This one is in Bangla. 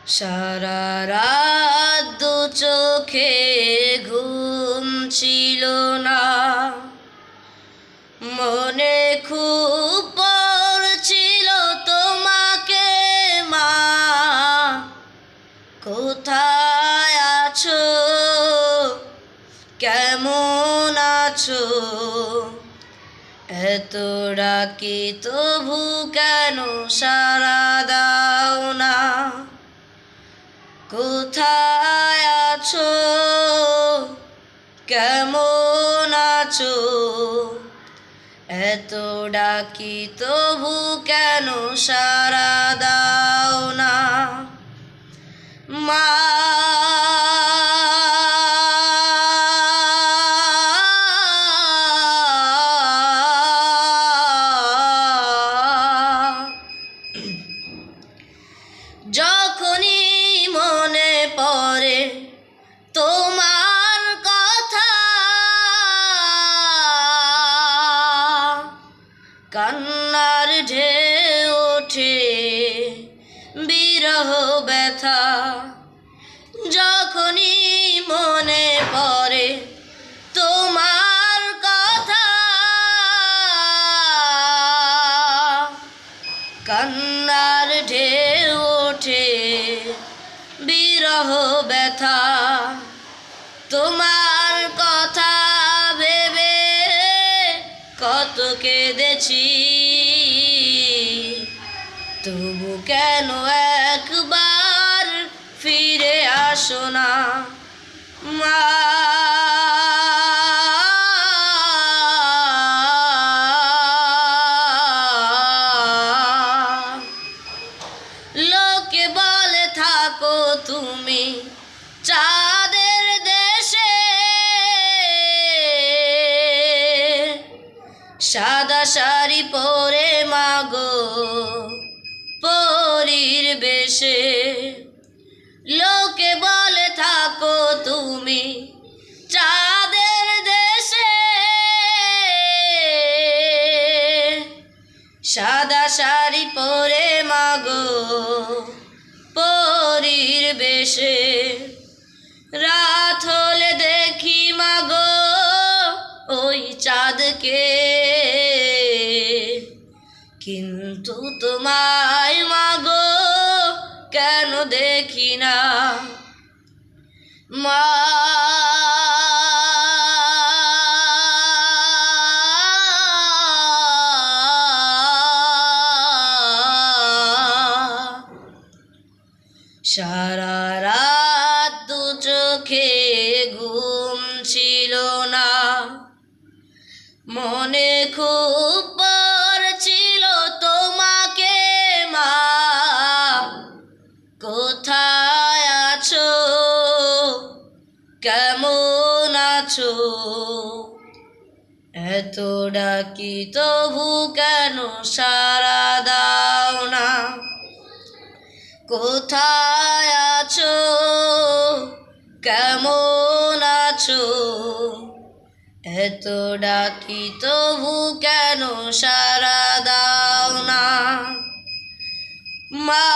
সারা রাত দু চোখে ঘুম ছিল না, মনে খুব পড়ছিল তোমাকে মা। কোথায় আছো, কেমন আছো, এত ডাকি তবু কেন সাড়া দাও না। কোথায় আছো, কেমন আছো, এত ডাকি তবু কেন সাড়া দাও না। মা যখনই মনে পড়ে তোমার কথা, কান্নার ঢেউ ওঠে বিরহ ব্যথা। যখনই মনে পড়ে তোমার কথা, কান্নার ঢেউ ওঠে বিরহ ব্যথা। তোমার কথা ভেবে কত কেঁদেছি, তবু কেন একবার ফিরে আসো না মা। লোকে বলে থাকো তুমি চাঁদের দেশে, সাদা শাড়ি পরে মাগো পরীর বেশে। লোকে বলে থাকো তুমি চাঁদের দেশে, সাদা শাড়ি পরে মাগো পরীর বেশে। রাত হলে দেখি মাগো ওই চাঁদকে, কিন্তু তোমায় মাগো কেন দেখি না মা। সারা রাত দু চোখে ঘুম ছিল না, মনে খুব পড়ছিল তোমাকে মা। কোথায় আছো, কেমন আছো, এত ডাকি তবু কেন সাড়া দাও না। কোথায় আছো, কেমন আছো, এত ডাকি তবু কেন সাড়া দাও না মা।